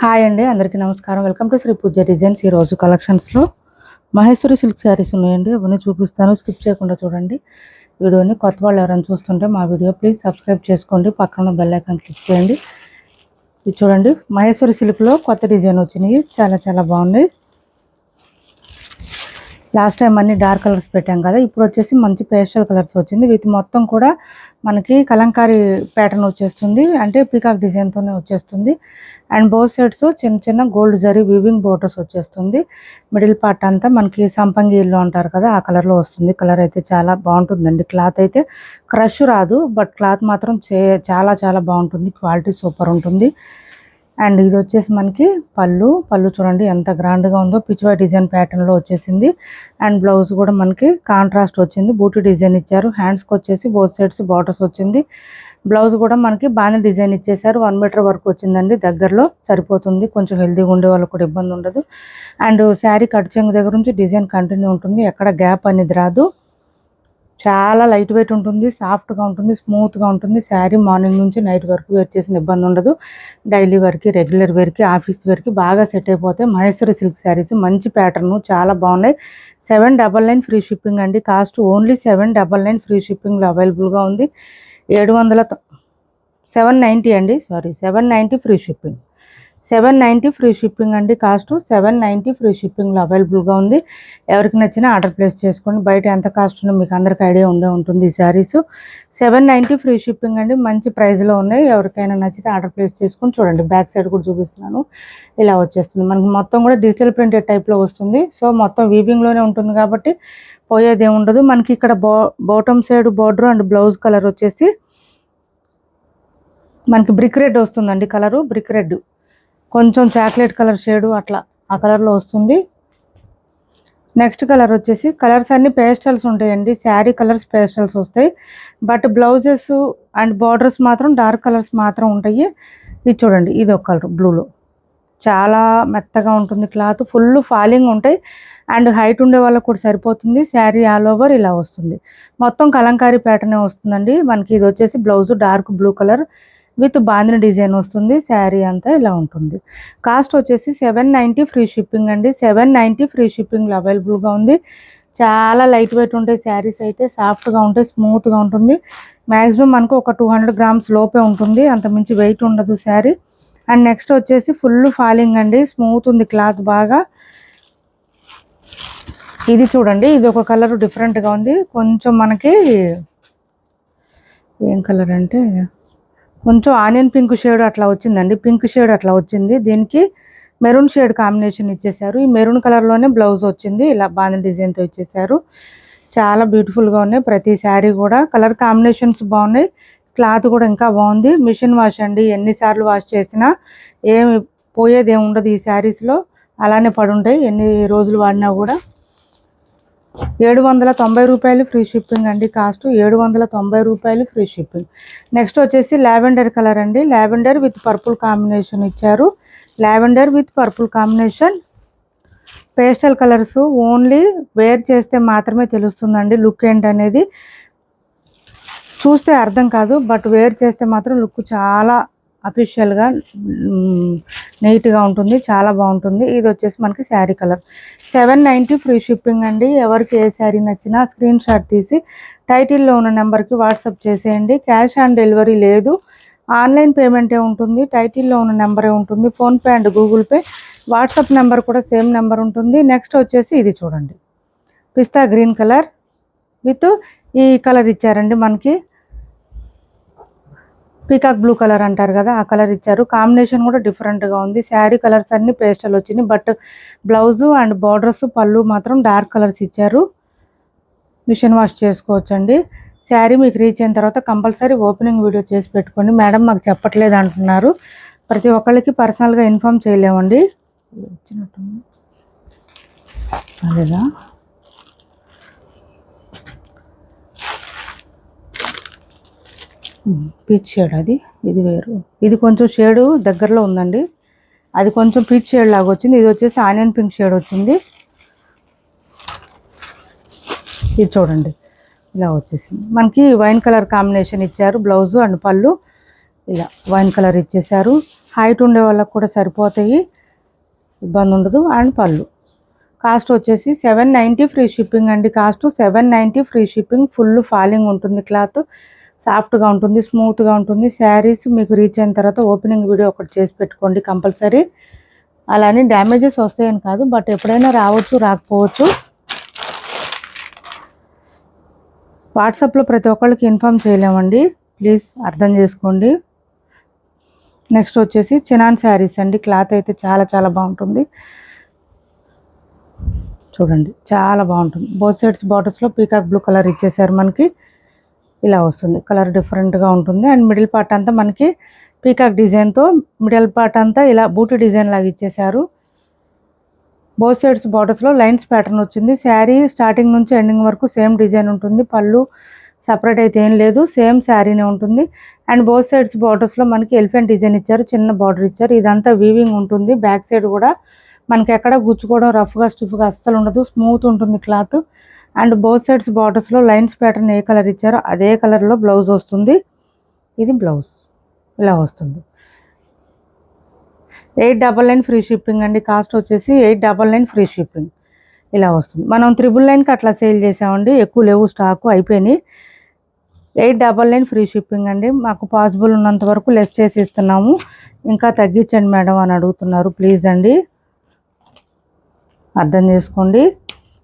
Hi అండి, అందరికీ నమస్కారం. Welcome to Shri Pooja designs. ఈరోజు కలెక్షన్స్లో మహేశ్వరి సిల్క్ శారీస్ ఉన్నాయండి. అవన్నీ చూపిస్తాను, స్కిప్ చేయకుండా చూడండి వీడియోని. కొత్త వాళ్ళు ఎవరైనా చూస్తుంటే మా వీడియో ప్లీజ్ సబ్స్క్రైబ్ చేసుకోండి, పక్కన బెల్ ఐకాన్ క్లిక్ చేయండి. ఇది చూడండి, మహేశ్వరి సిల్క్లో కొత్త డిజైన్ వచ్చినాయి, చాలా చాలా బాగున్నాయి. లాస్ట్ టైం అన్ని డార్క్ కలర్స్ పెట్టాం కదా, ఇప్పుడు వచ్చేసి మంచి పేస్టల్ కలర్స్ వచ్చింది. వీటి మొత్తం కూడా మనకి కలంకారీ ప్యాటర్న్ వచ్చేస్తుంది, అంటే పీకాక్ డిజైన్తోనే వచ్చేస్తుంది. అండ్ బోత్ సైడ్స్ చిన్న చిన్న గోల్డ్ జరీ వీవింగ్ బోర్డర్స్ వచ్చేస్తుంది. మిడిల్ పార్ట్ అంతా మనకి సంపంగి ఇల్లు అంటారు కదా, ఆ కలర్లో వస్తుంది. కలర్ అయితే చాలా బాగుంటుందండి. క్లాత్ అయితే క్రష్ రాదు, బట్ క్లాత్ మాత్రం చాలా చాలా బాగుంటుంది. క్వాలిటీ సూపర్ ఉంటుంది. అండ్ ఇది వచ్చేసి మనకి పళ్ళు చూడండి ఎంత గ్రాండ్గా ఉందో, పిచ్వా డిజైన్ ప్యాటర్న్లో వచ్చేసింది. అండ్ బ్లౌజ్ కూడా మనకి కాంట్రాస్ట్ వచ్చింది, బూటీ డిజైన్ ఇచ్చారు. హ్యాండ్స్కి వచ్చేసి బోత్ సైడ్స్ బార్డర్స్ వచ్చింది. బ్లౌజ్ కూడా మనకి బాగానే డిజైన్ ఇచ్చేసారు. 1 మీటర్ వరకు వచ్చిందండి, దగ్గరలో సరిపోతుంది. కొంచెం హెల్తీగా ఉండే వాళ్ళకి కూడా ఇబ్బంది ఉండదు. అండ్ శారీ కట్ చెంగు దగ్గర నుంచి డిజైన్ కంటిన్యూ ఉంటుంది, ఎక్కడ గ్యాప్ అనేది రాదు. చాలా లైట్ వెయిట్ ఉంటుంది, సాఫ్ట్గా ఉంటుంది, స్మూత్గా ఉంటుంది. శారీ మార్నింగ్ నుంచి నైట్ వరకు వేర్ చేసిన ఇబ్బంది ఉండదు. డైలీ వేర్కి, రెగ్యులర్ వేర్కి, ఆఫీస్ వేర్కి బాగా సెట్ అయిపోతాయి. మహేశ్వరి సిల్క్ శారీస్ మంచి ప్యాటర్న్, చాలా బాగున్నాయి. 799 ఫ్రీ షిప్పింగ్ అండి. కాస్ట్ ఓన్లీ 799 ఫ్రీ షిప్పింగ్లో అవైలబుల్గా ఉంది. 790 అండి, 790 ఫ్రీ షిప్పింగ్. 790 ఫ్రీ షిప్పింగ్ అండి. కాస్ట్ 790 ఫ్రీ షిప్పింగ్లో అవైలబుల్గా ఉంది. ఎవరికి నచ్చినా ఆర్డర్ ప్లేస్ చేసుకోండి. బయట ఎంత కాస్ట్ ఉందో మీకు అందరికి ఐడియా ఉంటుంది. ఈ శారీస్ 790 ఫ్రీ షిప్పింగ్ అండి, మంచి ప్రైస్లో ఉన్నాయి. ఎవరికైనా నచ్చితే ఆర్డర్ ప్లేస్ చేసుకొని చూడండి. బ్యాక్ సైడ్ కూడా చూపిస్తున్నాను, ఇలా వచ్చేస్తుంది. మనకి మొత్తం కూడా డిజిటల్ ప్రింటెడ్ టైప్లో వస్తుంది. సో మొత్తం వీవింగ్లోనే ఉంటుంది కాబట్టి పోయేది ఏముండదు. మనకి ఇక్కడ bottom side border and blouse colour వచ్చేసి మనకి బ్రిక్ రెడ్ వస్తుందండి. కలరు బ్రిక్ రెడ్, కొంచెం చాక్లెట్ కలర్ షేడు అట్లా ఆ కలర్లో వస్తుంది. నెక్స్ట్ కలర్ వచ్చేసి, కలర్స్ అన్ని పేస్టల్స్ ఉంటాయండి. శారీ కలర్స్ పేస్టల్స్ వస్తాయి, బట్ బ్లౌజెస్ అండ్ బార్డర్స్ మాత్రం డార్క్ కలర్స్ మాత్రం ఉంటాయి. ఇది చూడండి, ఇది ఒక కలర్ బ్లూలో, చాలా మెత్తగా ఉంటుంది. క్లాత్ ఫుల్ ఫాలింగ్ ఉంటాయి. అండ్ హైట్ ఉండే వాళ్ళకు కూడా సరిపోతుంది. శారీ ఆల్ ఓవర్ ఇలా వస్తుంది. మొత్తం కలంకారీ ప్యాటర్నే వస్తుందండి. మనకి ఇది వచ్చేసి blouse dark blue colour with bandhani design వస్తుంది. శారీ అంతా ఇలా ఉంటుంది. కాస్ట్ వచ్చేసి 790 ఫ్రీ షిప్పింగ్ అండి. 790 ఫ్రీ షిప్పింగ్లో అవైలబుల్గా ఉంది. చాలా లైట్ వెయిట్ ఉంటాయి శారీస్, అయితే సాఫ్ట్గా ఉంటాయి, స్మూత్గా ఉంటుంది. మ్యాక్సిమం మనకు ఒక 200 గ్రామ్స్ లోపే ఉంటుంది, అంత మించి వెయిట్ ఉండదు శారీ. అండ్ నెక్స్ట్ వచ్చేసి ఫుల్ ఫాలింగ్ అండి, స్మూత్ ఉంది క్లాత్ బాగా. ఇది చూడండి, ఇది ఒక కలర్ డిఫరెంట్గా ఉంది. కొంచెం మనకి ఏం కలర్ అంటే కొంచెం ఆనియన్ పింక్ షేడ్ అట్లా వచ్చిందండి, పింక్ షేడ్ అట్లా వచ్చింది. దీనికి మెరూన్ షేడ్ కాంబినేషన్ ఇచ్చేసారు. ఈ మెరూన్ కలర్లోనే బ్లౌజ్ వచ్చింది, ఇలా బాగా డిజైన్తో ఇచ్చేసారు. చాలా బ్యూటిఫుల్గా ఉన్నాయి ప్రతి శారీ కూడా. కలర్ కాంబినేషన్స్ బాగున్నాయి, క్లాత్ కూడా ఇంకా బాగుంది. మిషన్ వాష్ అండి, ఎన్నిసార్లు వాష్ చేసినా ఏమి పోయేది ఏమి ఉండదు ఈ శారీస్లో, అలానే పడుంటాయి ఎన్ని రోజులు వాడినా కూడా. 790 రూపాయలు ఫ్రీ షిప్పింగ్ అండి. కాస్ట్ 790 రూపాయలు ఫ్రీ షిప్పింగ్. నెక్స్ట్ వచ్చేసి లావెండర్ కలర్ అండి, లావెండర్ విత్ పర్పుల్ కాంబినేషన్ ఇచ్చారు. Lavender with purple combination, pastel colours. Only wear చేస్తే మాత్రమే తెలుస్తుందండి లుక్ ఏంటనేది, చూస్తే అర్థం కాదు, బట్ వేర్ చేస్తే మాత్రం లుక్ చాలా అఫీషియల్గా నీట్గా ఉంటుంది, చాలా బాగుంటుంది. ఇది వచ్చేసి మనకి శారీ కలర్. 790 ఫ్రీ షిప్పింగ్ అండి. ఎవరికి ఏ శారీ నచ్చినా స్క్రీన్ షాట్ తీసి టైటిల్లో ఉన్న నెంబర్కి వాట్సాప్ చేసేయండి. క్యాష్ ఆన్ డెలివరీ లేదు, ఆన్లైన్ పేమెంటే ఉంటుంది. టైటిల్లో ఉన్న నెంబరే ఉంటుంది, PhonePe and Google pay. WhatsApp number కూడా సేమ్ నెంబర్ ఉంటుంది. నెక్స్ట్ వచ్చేసి ఇది చూడండి, పిస్తా గ్రీన్ కలర్ విత్ ఈ కలర్ ఇచ్చారండి, మనకి పీకాక్ బ్లూ కలర్ అంటారు కదా, ఆ కలర్ ఇచ్చారు. కాంబినేషన్ కూడా డిఫరెంట్గా ఉంది. శారీ కలర్స్ అన్ని పేస్టల్ వచ్చినాయి, బట్ బ్లౌజు అండ్ బార్డర్స్ పళ్ళు మాత్రం డార్క్ కలర్స్ ఇచ్చారు. మిషన్ వాష్ చేసుకోవచ్చండి. శారీ మీకు రీచ్ అయిన తర్వాత కంపల్సరీ ఓపెనింగ్ వీడియో చేసి పెట్టుకోండి. మేడం మాకు చెప్పట్లేదు అంటున్నారు, ప్రతి ఒక్కళ్ళకి పర్సనల్గా ఇన్ఫామ్ చేయలేమండి. వచ్చినట్టుంది అదేదా, పీచ్ షేడ్ అది, ఇది వేరు. ఇది కొంచెం షేడు దగ్గరలో ఉందండి, అది కొంచెం పీచ్ షేడ్ లాగా వచ్చింది. ఇది వచ్చేసి ఆనియన్ పింక్ షేడ్ వచ్చింది. ఇది చూడండి ఇలా వచ్చేసింది. మనకి వైన్ కలర్ కాంబినేషన్ ఇచ్చారు బ్లౌజు అండ్ పళ్ళు. ఇలా వైన్ కలర్ ఇచ్చేసారు. హైట్ ఉండే వాళ్ళకి కూడా సరిపోతాయి, ఇబ్బంది ఉండదు. అండ్ పళ్ళు కాస్ట్ వచ్చేసి 790 ఫ్రీ షిప్పింగ్ అండి. Cost 790 free shipping. Full falling ఉంటుంది, క్లాత్ సాఫ్ట్గా ఉంటుంది, స్మూత్గా ఉంటుంది. శారీస్ మీకు రీచ్ అయిన తర్వాత ఓపెనింగ్ వీడియో ఒకటి చేసి పెట్టుకోండి కంపల్సరీ. అలానే డ్యామేజెస్ వస్తాయని కాదు, బట్ ఎప్పుడైనా రావచ్చు, రాకపోవచ్చు. వాట్సాప్లో ప్రతి ఒక్కళ్ళకి ఇన్ఫామ్ చేయలేమండి, ప్లీజ్ అర్థం చేసుకోండి. నెక్స్ట్ వచ్చేసి చినాన్ శారీస్ అండి. క్లాత్ అయితే చాలా చాలా బాగుంటుంది, చూడండి చాలా బాగుంటుంది. బోత్ సైడ్స్ బార్డర్స్లో పీకాక్ బ్లూ కలర్ ఇచ్చేసారు మనకి. ఇలా వస్తుంది, కలర్ డిఫరెంట్గా ఉంటుంది. అండ్ మిడిల్ పార్ట్ అంతా మనకి పీకాక్ డిజైన్తో, మిడిల్ పార్ట్ అంతా ఇలా బూటీ డిజైన్ లాగా ఇచ్చేసారు. బోత్ సైడ్స్ బార్డర్స్లో లైన్స్ ప్యాటర్న్ వచ్చింది. శారీ స్టార్టింగ్ నుంచి ఎండింగ్ వరకు సేమ్ డిజైన్ ఉంటుంది. పళ్ళు సపరేట్ అయితే ఏం లేదు, సేమ్ శారీనే ఉంటుంది. అండ్ బోత్ సైడ్స్ బార్డర్స్లో మనకి ఎలిఫెంట్ డిజైన్ ఇచ్చారు, చిన్న బార్డర్ ఇచ్చారు. ఇదంతా వీవింగ్ ఉంటుంది. బ్యాక్ సైడ్ కూడా మనకి ఎక్కడ గుచ్చుకోవడం, రఫ్గా స్టిఫ్గా అస్సలు ఉండదు, స్మూత్ ఉంటుంది క్లాత్. అండ్ బోత్ సైడ్స్ బార్డర్స్లో లైన్స్ ప్యాటర్న్ ఏ కలర్ ఇచ్చారో అదే కలర్లో బ్లౌజ్ వస్తుంది. ఇది బ్లౌజ్ ఇలా వస్తుంది. 899 ఫ్రీ షిప్పింగ్ అండి. కాస్ట్ వచ్చేసి 899 ఫ్రీ షిప్పింగ్ ఇలా వస్తుంది. మనం 999కి అట్లా సేల్ చేసామండి, ఎక్కువ లేవు, స్టాకు అయిపోయినాయి. 899 ఫ్రీ షిప్పింగ్ అండి. మాకు పాసిబుల్ ఉన్నంత వరకు లెస్ చేసి ఇస్తున్నాము, ఇంకా తగ్గించండి మేడం అని అడుగుతున్నారు. ప్లీజ్ అండి అర్థం చేసుకోండి.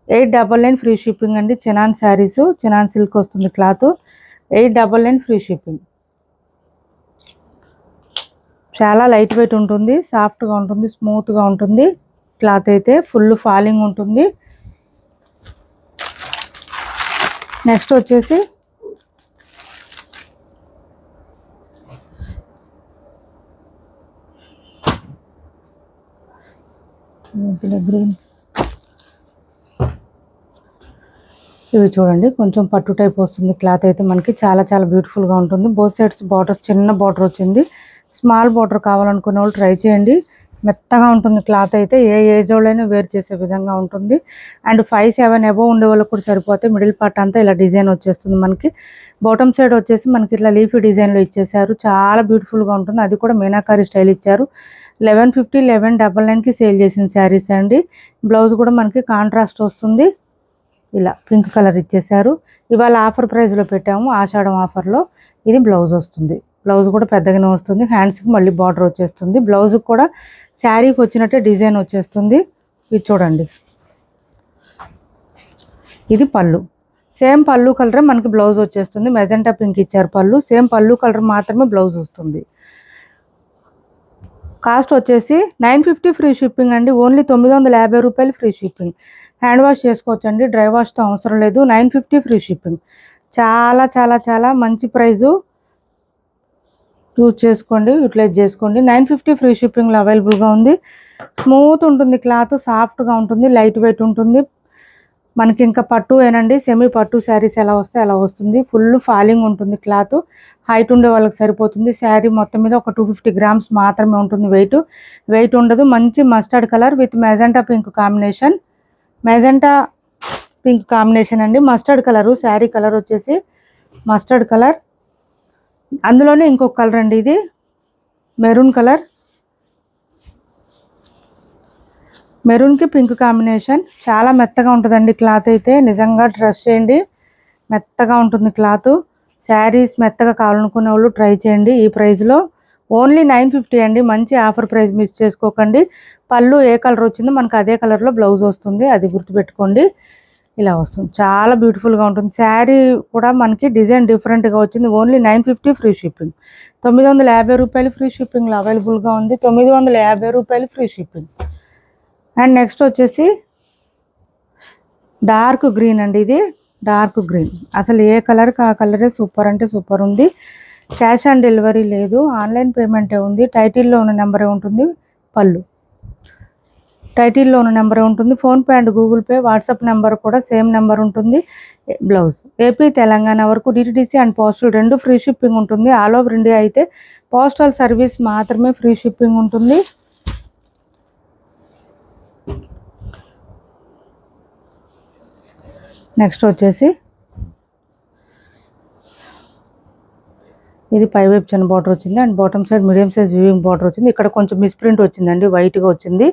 899 ఫ్రీ షిప్పింగ్ అండి. చినాన్ శారీస్, చినాన్ సిల్క్ వస్తుంది క్లాత్. 899 free shipping. చాలా లైట్ వెయిట్ ఉంటుంది, సాఫ్ట్గా ఉంటుంది, స్మూత్గా ఉంటుంది. క్లాత్ అయితే ఫుల్ ఫాలింగ్ ఉంటుంది. నెక్స్ట్ వచ్చేసి గ్రీన్, ఇవి చూడండి కొంచెం పట్టు టైప్ వస్తుంది. క్లాత్ అయితే మనకి చాలా చాలా బ్యూటిఫుల్గా ఉంటుంది. బోత్ సైడ్స్ బార్డర్స్ చిన్న బార్డర్ వచ్చింది. స్మాల్ బార్డర్ కావాలనుకునే వాళ్ళు ట్రై చేయండి, మెత్తగా ఉంటుంది క్లాత్ అయితే. ఏ ఏజ్ వాళ్ళైనా వేర్ చేసే విధంగా ఉంటుంది. అండ్ 5'7" అబోవ్ ఉండే వాళ్ళకి కూడా సరిపోతే. మిడిల్ పార్ట్ అంతా ఇలా డిజైన్ వచ్చేస్తుంది మనకి. బాటమ్ సైడ్ వచ్చేసి మనకి ఇట్లా లీఫీ డిజైన్లో ఇచ్చేసారు, చాలా బ్యూటిఫుల్గా ఉంటుంది. అది కూడా మీనాకారి స్టైల్ ఇచ్చారు. 1150, 1199కి సేల్ చేసిన శారీస్ అండి. బ్లౌజ్ కూడా మనకి కాంట్రాస్ట్ వస్తుంది. ఇలా పింక్ కలర్ ఇచ్చేసారు. ఇవాళ ఆఫర్ ప్రైస్లో పెట్టాము, ఆషాఢం ఆఫర్లో. ఇది బ్లౌజ్ వస్తుంది, బ్లౌజ్ కూడా పెద్దగానే వస్తుంది. హ్యాండ్స్కి మళ్ళీ బార్డర్ వచ్చేస్తుంది. బ్లౌజ్కి కూడా శారీకి వచ్చినట్టే డిజైన్ వచ్చేస్తుంది. ఇది చూడండి, ఇది పళ్ళు. సేమ్ పళ్ళు కలరే మనకి బ్లౌజ్ వచ్చేస్తుంది. మెజెంటా పింక్ ఇచ్చారు పళ్ళు, సేమ్ పళ్ళు కలర్ మాత్రమే బ్లౌజ్ వస్తుంది. కాస్ట్ వచ్చేసి 950 ఫ్రీ షిప్పింగ్ అండి. ఓన్లీ 950 రూపాయలు ఫ్రీ షిప్పింగ్. హ్యాండ్ వాష్ చేసుకోవచ్చండి, డ్రై వాష్తో అవసరం లేదు. 950 ఫ్రీ షిప్పింగ్. చాలా చాలా చాలా మంచి ప్రైజు, యూజ్ చేసుకోండి, యూటిలైజ్ చేసుకోండి. 950 ఫ్రీ షిప్పింగ్లో అవైలబుల్గా ఉంది. స్మూత్ ఉంటుంది క్లాత్, సాఫ్ట్గా ఉంటుంది, లైట్ వెయిట్ ఉంటుంది. మనకి ఇంకా పట్టు ఏనండి, సెమీ పట్టు శారీస్ ఎలా వస్తే అలా వస్తుంది. ఫుల్ ఫాలింగ్ ఉంటుంది క్లాత్, హైట్ ఉండే వాళ్ళకి సరిపోతుంది. శారీ మొత్తం మీద ఒక 250 గ్రామ్స్ మాత్రమే ఉంటుంది వెయిట్ ఉండదు. మంచి mustard colour with magenta pink combination. Magenta pink combination అండి. మస్టర్డ్ కలరు, శారీ కలర్ వచ్చేసి మస్టర్డ్ కలర్. అందులోనే ఇంకొక కలర్ అండి, ఇది మెరూన్ కలర్. మెరూన్కి పింక్ కాంబినేషన్. చాలా మెత్తగా ఉంటుందండి క్లాత్ అయితే, నిజంగా ట్రస్ట్ చేయండి, మెత్తగా ఉంటుంది క్లాత్. శారీస్ మెత్తగా కావాలనుకునే వాళ్ళు ట్రై చేయండి. ఈ ప్రైస్లో ఓన్లీ 950 అండి. మంచి ఆఫర్ ప్రైస్ మిస్ చేసుకోకండి. పళ్ళు ఏ కలర్ వచ్చిందో మనకు అదే కలర్లో బ్లౌజ్ వస్తుంది, అది గుర్తుపెట్టుకోండి. ఇలా వస్తుంది, చాలా బ్యూటిఫుల్గా ఉంటుంది. శారీ కూడా మనకి డిజైన్ డిఫరెంట్గా వచ్చింది. Only 950 free shipping. 950 రూపాయలు ఫ్రీ షిప్పింగ్లో అవైలబుల్గా ఉంది. 950 రూపాయలు ఫ్రీ షిప్పింగ్. అండ్ నెక్స్ట్ వచ్చేసి డార్క్ గ్రీన్ అండి. ఇది డార్క్ గ్రీన్, అసలు ఏ కలర్కి ఆ కలరే సూపర్ అంటే సూపర్ ఉంది. క్యాష్ ఆన్ డెలివరీ లేదు, ఆన్లైన్ పేమెంటే ఉంది. టైటిల్లో ఉన్న నెంబరే ఉంటుంది. పళ్ళు టైటిల్లో ఉన్న నెంబరే ఉంటుంది. PhonePe and Google pay, WhatsApp number కూడా సేమ్ నెంబర్ ఉంటుంది. బ్లౌజ్ ఏపీ తెలంగాణ వరకు డిటిడిసి అండ్ పోస్టల్ రెండు ఫ్రీ షిప్పింగ్ ఉంటుంది. ఆల్ ఓవర్ ఇండియా అయితే పోస్టల్ సర్వీస్ మాత్రమే ఫ్రీ షిప్పింగ్ ఉంటుంది. నెక్స్ట్ వచ్చేసి ఇది పై వైపు చిన్న బార్డర్ వచ్చింది and bottom side medium size weaving border వచ్చింది. ఇక్కడ కొంచెం మిస్ప్రింట్ వచ్చిందండి, వైట్గా వచ్చింది,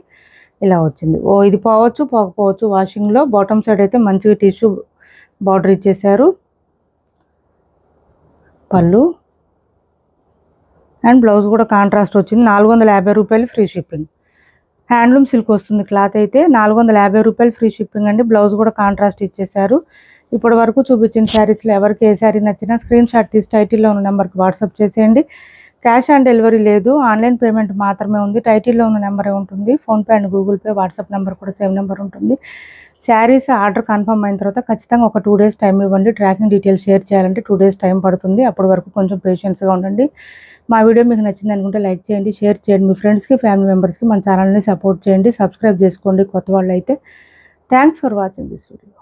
ఇలా వచ్చింది. ఇది పోవచ్చు పోకపోవచ్చు వాషింగ్లో. బాటమ్ సైడ్ అయితే మంచిగా టిష్యూ బార్డర్ ఇచ్చేసారు. పళ్ళు అండ్ బ్లౌజ్ కూడా కాంట్రాస్ట్ వచ్చింది. 450 రూపాయలు ఫ్రీ షిప్పింగ్. హ్యాండ్లూమ్ సిల్క్ వస్తుంది క్లాత్ అయితే. 450 రూపాయలు ఫ్రీ షిప్పింగ్ అండి. బ్లౌజ్ కూడా కాంట్రాస్ట్ ఇచ్చేసారు. ఇప్పటి వరకు చూపించిన శారీస్లో ఎవరికి ఏ శారీ నచ్చినా స్క్రీన్ షాట్ తీసి టైటిల్లో ఉన్న నెంబర్కి వాట్సాప్ చేసేయండి. క్యాష్ ఆన్ డెలివరీ లేదు, ఆన్లైన్ పేమెంట్ మాత్రమే ఉంది. టైటిల్లో ఉన్న నెంబరే ఉంటుంది. PhonePe and Google pay, WhatsApp number కూడా సేమ్ నెంబర్ ఉంటుంది. శారీస్ ఆర్డర్ కన్ఫర్మ్ అయిన తర్వాత ఖచ్చితంగా ఒక 2 డేస్ టైం ఇవ్వండి. ట్రాకింగ్ డీటెయిల్స్ షేర్ చేయాలంటే 2 డేస్ టైం పడుతుంది. అప్పటి వరకు కొంచెం పేషెన్స్గా ఉండండి. మా వీడియో మీకు నచ్చింది అనుకుంటే లైక్ చేయండి, షేర్ చేయండి, మీ ఫ్రెండ్స్కి ఫ్యామిలీ మెంబర్స్కి మన ఛానల్ని సపోర్ట్ చేయండి. సబ్స్క్రైబ్ చేసుకోండి కొత్త వాళ్ళు అయితే. Thanks for watching this video.